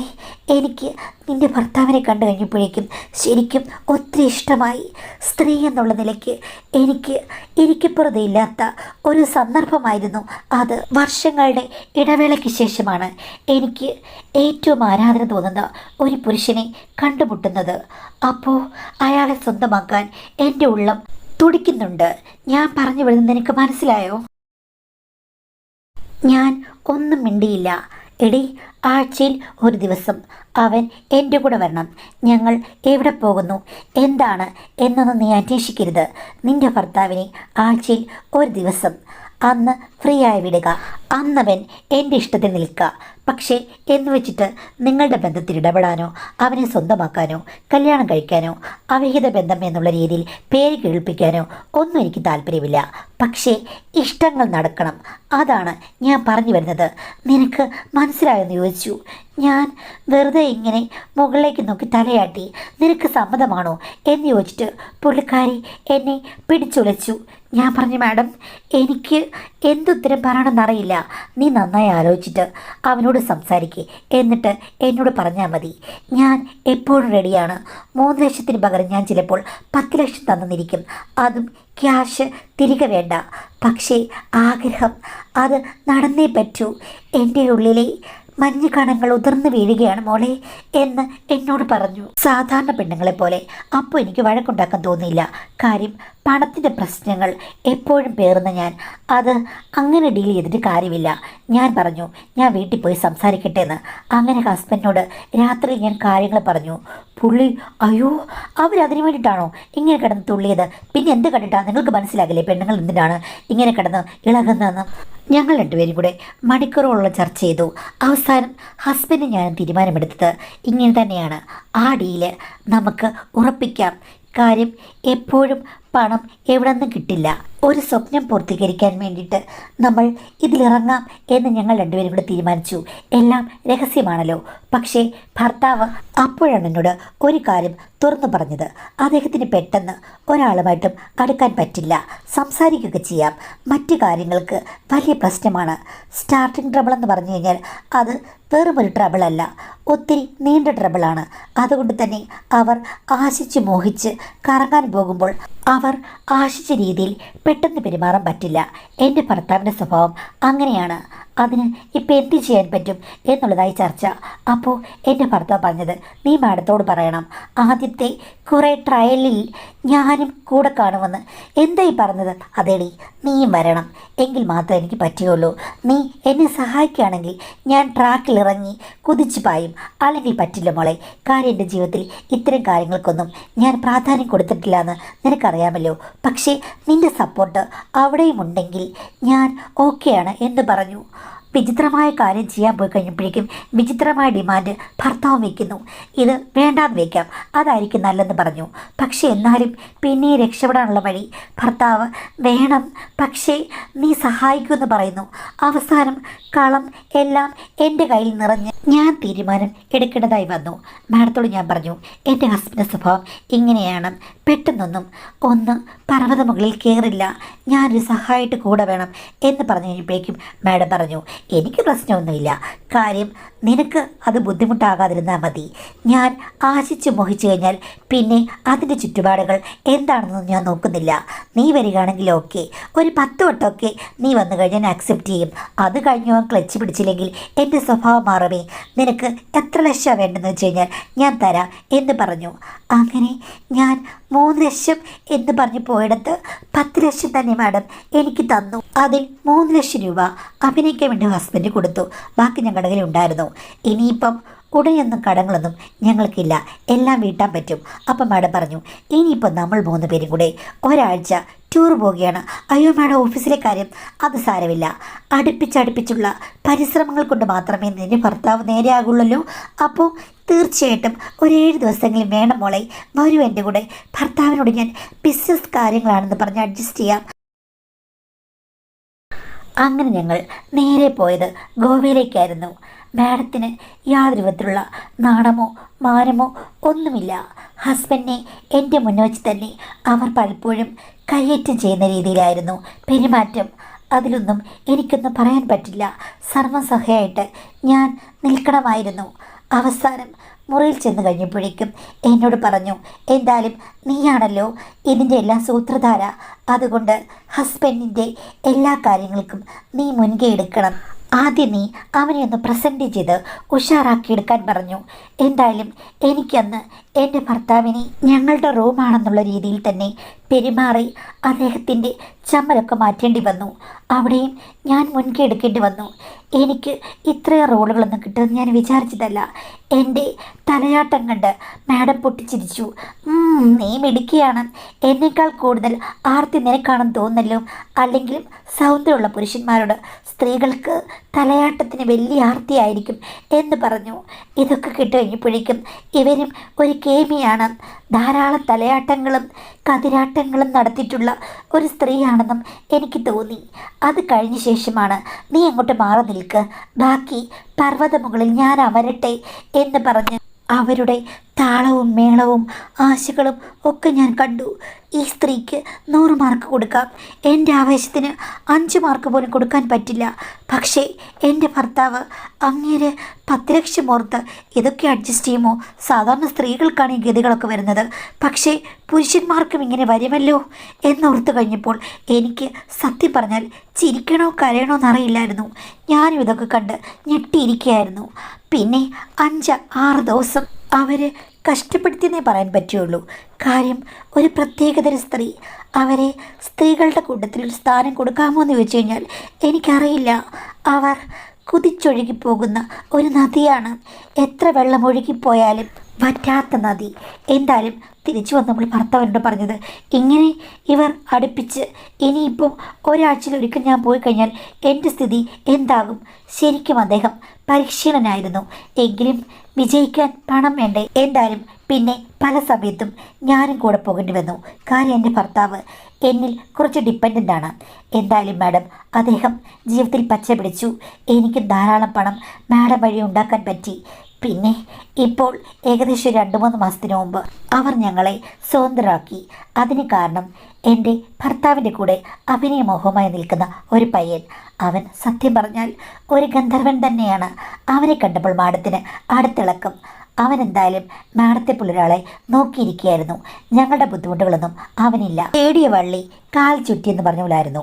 എനിക്ക് നിൻ്റെ ഭർത്താവിനെ കണ്ടു കഴിഞ്ഞപ്പോഴേക്കും ശരിക്കും ഒത്തിരി ഇഷ്ടമായി. സ്ത്രീ എന്നുള്ള നിലയ്ക്ക് എനിക്ക് പുറതയില്ലാത്ത ഒരു സന്ദർഭമായിരുന്നു അത്. വർഷങ്ങളുടെ ഇടവേളയ്ക്ക് ശേഷമാണ് എനിക്ക് ഏറ്റവും ആരാധന തോന്നുന്ന ഒരു പുരുഷനെ കണ്ടുമുട്ടുന്നത്. അപ്പോൾ അയാളെ സ്വന്തമാക്കാൻ എൻ്റെ ഉള്ളം തുടിക്കുന്നുണ്ട്. ഞാൻ പറഞ്ഞു വരുന്നത് നിനക്ക് മനസ്സിലായോ? ഞാൻ ഒന്നും മിണ്ടിയില്ല. എടി, ആഴ്ചയിൽ ഒരു ദിവസം അവൻ എൻ്റെ കൂടെ വരണം. ഞങ്ങൾ എവിടെ പോകുന്നു, എന്താണ് എന്നൊന്നും നീ അന്വേഷിക്കരുത്. നിൻ്റെ ഭർത്താവിനെ ആഴ്ചയിൽ ഒരു ദിവസം അന്ന് ഫ്രീ ആയി വിടുക. അന്നവൻ എൻ്റെ ഇഷ്ടത്തിൽ നിൽക്കുക. പക്ഷേ എന്ന് വെച്ചിട്ട് നിങ്ങളുടെ ബന്ധത്തിൽ ഇടപെടാനോ അവനെ സ്വന്തമാക്കാനോ കല്യാണം കഴിക്കാനോ അവിഹിത ബന്ധം എന്നുള്ള രീതിയിൽ പേര് കേൾപ്പിക്കാനോ ഒന്നും എനിക്ക് താല്പര്യമില്ല. പക്ഷേ ഇഷ്ടങ്ങൾ നടക്കണം. അതാണ് ഞാൻ പറഞ്ഞു വരുന്നത്. നിനക്ക് മനസ്സിലായെന്ന് ചോദിച്ചു. ഞാൻ വെറുതെ ഇങ്ങനെ മുകളിലേക്ക് നോക്കി തലയാട്ടി. നിനക്ക് സമ്മതമാണോ എന്ന് ചോദിച്ചിട്ട് പുള്ളിക്കാരി എന്നെ പിടിച്ചുലച്ചു. ഞാൻ പറഞ്ഞു, മാഡം, എനിക്ക് എന്തുത്തരം പറയണമെന്നറിയില്ല. നീ നന്നായി ആലോചിച്ചിട്ട് അവനോട് സംസാരിക്കുക. എന്നിട്ട് എന്നോട് പറഞ്ഞാൽ മതി. ഞാൻ എപ്പോഴും റെഡിയാണ്. 3 ലക്ഷത്തിന് പകരം ഞാൻ ചിലപ്പോൾ 10 ലക്ഷം തന്നിരിക്കും. അതും ക്യാഷ് തിരികെ വേണ്ട. പക്ഷേ ആഗ്രഹം അത് നടന്നേ പറ്റൂ. എൻ്റെ ഉള്ളിലെ മഞ്ഞ് കണങ്ങൾ ഉതിർന്നു വീഴുകയാണ് മോളെ എന്ന് എന്നോട് പറഞ്ഞു. സാധാരണ പെണ്ണുങ്ങളെ പോലെ അപ്പോൾ എനിക്ക് വഴക്കുണ്ടാക്കാൻ തോന്നിയില്ല. കാര്യം പണത്തിൻ്റെ പ്രശ്നങ്ങൾ എപ്പോഴും പേറുന്ന ഞാൻ അത് അങ്ങനെ ഡീൽ ചെയ്തിട്ട് കാര്യമില്ല. ഞാൻ പറഞ്ഞു, ഞാൻ വീട്ടിൽ പോയി സംസാരിക്കട്ടെ എന്ന്. അങ്ങനെ ഹസ്ബൻഡിനോട് രാത്രി ഞാൻ കാര്യങ്ങൾ പറഞ്ഞു. പുള്ളി, അയ്യോ, അവരതിനു വേണ്ടിയിട്ടാണോ ഇങ്ങനെ കിടന്ന് തുള്ളിയത്? പിന്നെ എന്ത് കണ്ടിട്ടാണ് നിങ്ങൾക്ക് മനസ്സിലാകില്ലേ പെണ്ണുങ്ങൾ എന്തിനാണ് ഇങ്ങനെ കിടന്ന് ഇളകുന്നതെന്ന്? ഞങ്ങൾ രണ്ടുപേരും കൂടെ മണിക്കൂറുകളോളം ചർച്ച ചെയ്തു. അവസാനം ഹസ്ബൻഡ് ഞാൻ തീരുമാനമെടുത്തത് ഇങ്ങനെ തന്നെയാണ്. ആ ഡീല് നമുക്ക് ഉറപ്പിക്കാം. കാര്യം എപ്പോഴും പണം എവിടെ നിന്നും കിട്ടില്ല. ഒരു സ്വപ്നം പൂർത്തീകരിക്കാൻ വേണ്ടിയിട്ട് നമ്മൾ ഇതിലിറങ്ങാം എന്ന് ഞങ്ങൾ രണ്ടുപേരും കൂടെ തീരുമാനിച്ചു. എല്ലാം രഹസ്യമാണല്ലോ. പക്ഷേ ഭർത്താവ് അപ്പോഴാണ് എന്നോട് ഒരു കാര്യം തുറന്നു പറഞ്ഞത്. അദ്ദേഹത്തിന് പെട്ടെന്ന് ഒരാളുമായിട്ടും അടുക്കാൻ പറ്റില്ല. സംസാരിക്കുകയൊക്കെ ചെയ്യാം, മറ്റു കാര്യങ്ങൾക്ക് വലിയ പ്രശ്നമാണ്. സ്റ്റാർട്ടിങ് ട്രബിൾ എന്ന് പറഞ്ഞു കഴിഞ്ഞാൽ അത് വെറുമൊരു ട്രബിളല്ല, ഒത്തിരി നീണ്ട ട്രബിളാണ്. അതുകൊണ്ട് തന്നെ അവർ ആശിച്ച് മോഹിച്ച് കറങ്ങാൻ പോകുമ്പോൾ അവർ ആശിച്ച രീതിയിൽ പെട്ടെന്ന് പെരുമാറാൻ പറ്റില്ല. എൻ്റെ ഭർത്താവിൻ്റെ സ്വഭാവം അങ്ങനെയാണ്. അതിന് ഇപ്പം എന്ത് ചെയ്യാൻ പറ്റും എന്നുള്ളതായി ചർച്ച. അപ്പോൾ എൻ്റെ ഭർത്താവ് പറഞ്ഞത്, നീ മാഡത്തോട് പറയണം ആദ്യത്തെ കുറേ ട്രയലിൽ ഞാനും കൂടെ കാണുമെന്ന്. എന്തായി പറഞ്ഞത്? അതേടി, നീയും വരണം, എങ്കിൽ മാത്രമേ എനിക്ക് പറ്റുകയുള്ളൂ. നീ എന്നെ സഹായിക്കുകയാണെങ്കിൽ ഞാൻ ട്രാക്കിൽ ഇറങ്ങി കുതിച്ചു പായും. അല്ലെങ്കിൽ പറ്റില്ല മോളെ. കാര്യം എൻ്റെ ജീവിതത്തിൽ ഇത്തരം കാര്യങ്ങൾക്കൊന്നും ഞാൻ പ്രാധാന്യം കൊടുത്തിട്ടില്ല എന്ന് നിനക്കറിയാമല്ലോ. പക്ഷേ നിൻ്റെ സപ്പോർട്ട് അവിടെയും ഉണ്ടെങ്കിൽ ഞാൻ ഓക്കെയാണ് എന്ന് പറഞ്ഞു. വിചിത്രമായ കാര്യം ചെയ്യാൻ പോയി കഴിഞ്ഞപ്പോഴേക്കും വിചിത്രമായ ഡിമാൻഡ് ഭർത്താവ് വയ്ക്കുന്നു. ഇത് വേണ്ടാന്ന് വയ്ക്കാം, അതായിരിക്കും നല്ലതെന്ന് പറഞ്ഞു. പക്ഷേ എന്നാലും പിന്നെ രക്ഷപ്പെടാനുള്ള വഴി ഭർത്താവ് വേണം, പക്ഷേ നീ സഹായിക്കുമെന്ന് പറയുന്നു. അവസാനം കളം എല്ലാം എൻ്റെ കയ്യിൽ നിറഞ്ഞ് ഞാൻ തീരുമാനം എടുക്കേണ്ടതായി വന്നു. മാഡത്തോട് ഞാൻ പറഞ്ഞു, എൻ്റെ ഹസ്ബൻഡ് സ്വഭാവം ഇങ്ങനെയാണ്. പെട്ടെന്നൊന്നും പർവ്വത മുകളിൽ കയറില്ല. ഞാനൊരു സഹായമായിട്ട് കൂടെ വേണം എന്ന് പറഞ്ഞു കഴിഞ്ഞപ്പോഴേക്കും മാഡം പറഞ്ഞു, എനിക്ക് പ്രശ്നമൊന്നുമില്ല. കാര്യം നിനക്ക് അത് ബുദ്ധിമുട്ടാകാതിരുന്നാൽ മതി. ഞാൻ ആശിച്ച് മോഹിച്ചു കഴിഞ്ഞാൽ പിന്നെ അതിൻ്റെ ചുറ്റുപാടുകൾ എന്താണെന്നൊന്നും ഞാൻ നോക്കുന്നില്ല. നീ വരികയാണെങ്കിൽ ഓക്കെ, ഒരു 10 വട്ടമൊക്കെ നീ വന്നു കഴിഞ്ഞാൽ ഞാൻ അക്സെപ്റ്റ് ചെയ്യും. അത് കഴിഞ്ഞ് ക്ലച്ച് പിടിച്ചില്ലെങ്കിൽ എൻ്റെ സ്വഭാവം മാറുമേ. നിനക്ക് എത്ര ലക്ഷം വേണ്ടെന്ന് വെച്ച് കഴിഞ്ഞാൽ ഞാൻ തരാം എന്ന് പറഞ്ഞു. അങ്ങനെ ഞാൻ 3 ലക്ഷം എന്ന് പറഞ്ഞ് പോയിടത്ത് 10 ലക്ഷം തന്നെ മാഡം എനിക്ക് തന്നു. അതിൽ 3 ലക്ഷം രൂപ അഭിനയിക്കാൻ വേണ്ടി ഹസ്ബൻഡ് കൊടുത്തു. ബാക്കി ഞങ്ങളുടെ കയ്യിൽ ഉണ്ടായിരുന്നു. ഇനിയിപ്പം ഉടനെയൊന്നും കടങ്ങളൊന്നും ഞങ്ങൾക്കില്ല, എല്ലാം വീട്ടാൻ പറ്റും. അപ്പം മാഡം പറഞ്ഞു, ഇനിയിപ്പോൾ നമ്മൾ 3 പേരും കൂടെ ഒരാഴ്ച ടൂർ പോവുകയാണ്. അയ്യോ മാഡം, ഓഫീസിലെ കാര്യം അത് സാരമില്ല. അടുപ്പിച്ചടുപ്പിച്ചുള്ള പരിശ്രമങ്ങൾ കൊണ്ട് മാത്രമേ നിന്റെ ഭർത്താവ് നേരെയാകുള്ളല്ലോ. അപ്പോൾ തീർച്ചയായിട്ടും ഒരു 7 ദിവസമെങ്കിലും വേണം മോളെ. വരൂ എൻ്റെ കൂടെ. ഭർത്താവിനോട് ഞാൻ ബിസിനസ് കാര്യങ്ങളാണെന്ന് പറഞ്ഞ് അഡ്ജസ്റ്റ് ചെയ്യാം. അങ്ങനെ ഞങ്ങൾ നേരെ പോയത് ഗോവയിലേക്കായിരുന്നു. മാഡത്തിന് യാതൊരു വിധത്തിലുള്ള നാണമോ മാനമോ ഒന്നുമില്ല. ഹസ്ബൻഡിനെ എൻ്റെ മുന്നിൽ വെച്ച് തന്നെ അവർ പലപ്പോഴും കയ്യേറ്റം ചെയ്യുന്ന രീതിയിലായിരുന്നു പെരുമാറ്റം. അതിലൊന്നും എനിക്കൊന്നും പറയാൻ പറ്റില്ല. സർവ്വസഹയായിട്ട് ഞാൻ നിൽക്കണമായിരുന്നു. അവസാനം മുറിയിൽ ചെന്ന് കഴിഞ്ഞപ്പോഴേക്കും എന്നോട് പറഞ്ഞു, എന്തായാലും നീയാണല്ലോ ഇതിൻ്റെ എല്ലാ സൂത്രധാര, അതുകൊണ്ട് ഹസ്ബൻഡിൻ്റെ എല്ലാ കാര്യങ്ങൾക്കും നീ മുൻകൈ എടുക്കണം. ആദ്യം നീ അവനെ ഒന്ന് പ്രസൻറ്റ് ചെയ്ത് ഉഷാറാക്കിയെടുക്കാൻ പറഞ്ഞു. എന്തായാലും എനിക്കന്ന് എൻ്റെ ഭർത്താവിനെ ഞങ്ങളുടെ റൂമാണെന്നുള്ള രീതിയിൽ തന്നെ പെരുമാറി അദ്ദേഹത്തിൻ്റെ ചമ്മലൊക്കെ മാറ്റേണ്ടി വന്നു. അവിടെയും ഞാൻ മുൻകൈ എടുക്കേണ്ടി വന്നു. എനിക്ക് ഇത്രയും റോളുകളൊന്നും കിട്ടുമെന്ന് ഞാൻ വിചാരിച്ചതല്ല. എൻ്റെ തലയാട്ടം കണ്ട് മാഡം പൊട്ടിച്ചിരിച്ചു. നീ മിടുക്കിയാണ്. എന്നേക്കാൾ കൂടുതൽ ആർത്തി നിനക്കാണെന്ന് തോന്നല്ലോ. അല്ലെങ്കിലും സൗന്ദര്യമുള്ള പുരുഷന്മാരോട് സ്ത്രീകൾക്ക് തലയാട്ടത്തിന് വലിയ ആർത്തിയായിരിക്കും എന്ന് പറഞ്ഞു. ഇതൊക്കെ കിട്ടുകഴിഞ്ഞപ്പോഴേക്കും ഇവരും ഒരു കേമിയാണ്. ധാരാളം തലയാട്ടങ്ങളും കതിരാട്ടങ്ങളും നടത്തിയിട്ടുള്ള ഒരു സ്ത്രീയാണെന്നും എനിക്ക് തോന്നി. അത് കഴിഞ്ഞ ശേഷമാണ് നീ അങ്ങോട്ട് മാറി നിൽക്ക്, ബാക്കി പർവ്വതമുകളിൽ ഞാൻ അമരട്ടെ എന്ന് പറഞ്ഞ് അവരുടെ താളവും മേളവും ആശകളും ഒക്കെ ഞാൻ കണ്ടു. ഈ സ്ത്രീക്ക് 100 മാർക്ക് കൊടുക്കാം. എൻ്റെ ആവേശത്തിന് 5 മാർക്ക് പോലും കൊടുക്കാൻ പറ്റില്ല. പക്ഷേ എൻ്റെ ഭർത്താവ് അങ്ങേരെ 10 ലക്ഷം ഓർത്ത് ഇതൊക്കെ അഡ്ജസ്റ്റ് ചെയ്യുമോ? സാധാരണ സ്ത്രീകൾക്കാണ് ഈ ഗതികളൊക്കെ വരുന്നത്, പക്ഷേ പുരുഷന്മാർക്കും ഇങ്ങനെ വരുമല്ലോ എന്നോർത്ത് കഴിഞ്ഞപ്പോൾ എനിക്ക് സത്യം പറഞ്ഞാൽ ചിരിക്കണോ കരയണോ എന്നറിയില്ലായിരുന്നു. ഞാനും ഇതൊക്കെ കണ്ട് ഞെട്ടിയിരിക്കുകയായിരുന്നു. പിന്നെ 5-6 ദിവസം അവർ കഷ്ടപ്പെടുത്തിയെന്നേ പറയാൻ പറ്റുള്ളൂ. കാര്യം ഒരു പ്രത്യേകതര സ്ത്രീ, അവരെ സ്ത്രീകളുടെ കൂട്ടത്തിൽ ഒരു സ്ഥാനം കൊടുക്കാമോ എന്ന് ചോദിച്ചു കഴിഞ്ഞാൽ എനിക്കറിയില്ല. അവർ കുതിച്ചൊഴുകിപ്പോകുന്ന ഒരു നദിയാണ്. എത്ര വെള്ളം ഒഴുകിപ്പോയാലും വറ്റാത്ത നദി. എന്തായാലും തിരിച്ചു വന്നപ്പോൾ ഭർത്താവിനോട് പറഞ്ഞത്, ഇങ്ങനെ ഇവർ അടുപ്പിച്ച് ഇനിയിപ്പോൾ ഒരാഴ്ചയിലൊരിക്കൽ ഞാൻ പോയി കഴിഞ്ഞാൽ എൻ്റെ സ്ഥിതി എന്താകും? ശരിക്കും അദ്ദേഹം പരിശീലനായിരുന്നു. എങ്കിലും വിജയിക്കാൻ പണം വേണ്ടേ? എന്തായാലും പിന്നെ പല സമയത്തും ഞാനും കൂടെ പോകേണ്ടി വന്നു. കാര്യം എൻ്റെ ഭർത്താവ് എന്നിൽ കുറച്ച് ഡിപ്പെൻഡൻ്റ് ആണ്. എന്തായാലും മാഡം, അദ്ദേഹം ജീവിതത്തിൽ പച്ച പിടിച്ചു. എനിക്ക് ധാരാളം പണം മാഡം വഴി ഉണ്ടാക്കാൻ പറ്റി. പിന്നെ ഇപ്പോൾ ഏകദേശം 2-3 മാസത്തിന് മുമ്പ് അവർ ഞങ്ങളെ സ്വതന്ത്രരാക്കി. അതിന് കാരണം എൻ്റെ ഭർത്താവിൻ്റെ കൂടെ അഭിനയമോഹമായി നിൽക്കുന്ന ഒരു പയ്യൻ. അവൻ സത്യം പറഞ്ഞാൽ ഒരു ഗന്ധർവൻ തന്നെയാണ്. അവനെ കണ്ടപ്പോൾ മാഡത്തിന് അടുത്തിളക്കം. അവൻ എന്തായാലും മാഡത്തെ പുള്ളൊരാളെ നോക്കിയിരിക്കുകയായിരുന്നു. ഞങ്ങളുടെ ബുദ്ധിമുട്ടുകളൊന്നും അവനില്ല. തേടിയ വള്ളി കാൽ ചുറ്റിയെന്ന് പറഞ്ഞ പോലായിരുന്നു.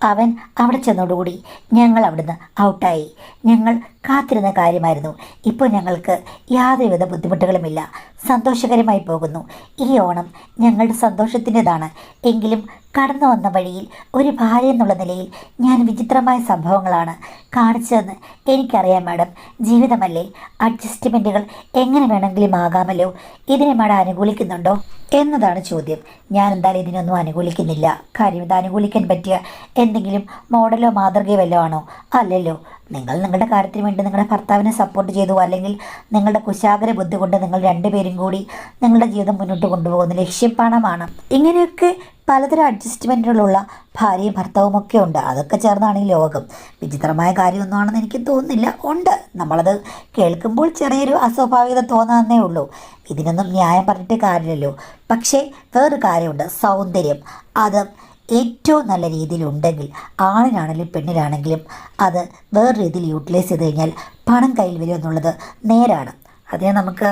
അവൻ അവിടെ ചെന്നോടുകൂടി ഞങ്ങൾ അവിടുന്ന് ഔട്ടായി. ഞങ്ങൾ കാത്തിരുന്ന കാര്യമായിരുന്നു. ഇപ്പോൾ ഞങ്ങൾക്ക് യാതൊരുവിധ ബുദ്ധിമുട്ടുകളുമില്ല. സന്തോഷകരമായി പോകുന്നു. ഈ ഓണം ഞങ്ങളുടെ സന്തോഷത്തിൻ്റെതാണ്. എങ്കിലും കടന്നു വന്ന വഴിയിൽ ഒരു ഭാര്യ എന്നുള്ള നിലയിൽ ഞാൻ വിചിത്രമായ സംഭവങ്ങളാണ് കാണിച്ചതെന്ന് എനിക്കറിയാം മാഡം. ജീവിതമല്ലേ, അഡ്ജസ്റ്റ്മെൻറ്റുകൾ എങ്ങനെ വേണമെങ്കിലും ആകാമല്ലോ. ഇതിനെ മാഡം അനുകൂലിക്കുന്നുണ്ടോ എന്നതാണ് ചോദ്യം. ഞാൻ എന്തായാലും ഇതിനൊന്നും അനുകൂലിക്കുന്നില്ല. കാര്യം ഇത് അനുകൂലിക്കാൻ പറ്റിയ എന്തെങ്കിലും മോഡലോ മാതൃകയോ വല്ലതും ആണോ? അല്ലല്ലോ. നിങ്ങൾ നിങ്ങളുടെ കാര്യത്തിന് വേണ്ടി നിങ്ങളുടെ ഭർത്താവിനെ സപ്പോർട്ട് ചെയ്തു, അല്ലെങ്കിൽ നിങ്ങളുടെ കുശാഗ്ര ബുദ്ധി കൊണ്ട് നിങ്ങൾ 2 പേരും കൂടി നിങ്ങളുടെ ജീവിതം മുന്നോട്ട് കൊണ്ടുപോകുന്ന ലക്ഷ്യം പണമാണ്. ഇങ്ങനെയൊക്കെ പലതരം അഡ്ജസ്റ്റ്മെൻറ്റുകളുള്ള ഭാര്യയും ഭർത്താവും ഒക്കെ ഉണ്ട്. അതൊക്കെ ചേർന്നാണ് ഈ ലോകം. വിചിത്രമായ കാര്യമൊന്നുമാണെന്ന് എനിക്ക് തോന്നുന്നില്ല. ഉണ്ട്, നമ്മളത് കേൾക്കുമ്പോൾ ചെറിയൊരു അസ്വാഭാവികത തോന്നാന്നേ ഉള്ളൂ. ഇതിനൊന്നും ന്യായം പറഞ്ഞിട്ട് കാര്യമില്ലല്ലോ. പക്ഷേ വേറൊരു കാര്യമുണ്ട്, സൗന്ദര്യം. അത് ഏറ്റവും നല്ല രീതിയിലുണ്ടെങ്കിൽ, ആണിനാണെങ്കിലും പെണ്ണിനാണെങ്കിലും അത് വേറെ രീതിയിൽ യൂട്ടിലൈസ് ചെയ്ത് കഴിഞ്ഞാൽ പണം കയ്യിൽ വരും എന്നുള്ളത് നേരാണ്. അതിനെ നമുക്ക്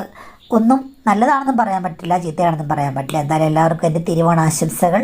ഒന്നും നല്ലതാണെന്നും പറയാൻ പറ്റില്ല, ചീത്തയാണെന്നും പറയാൻ പറ്റില്ല. എന്തായാലും എല്ലാവർക്കും എൻ്റെ തിരുവോണാശംസകൾ.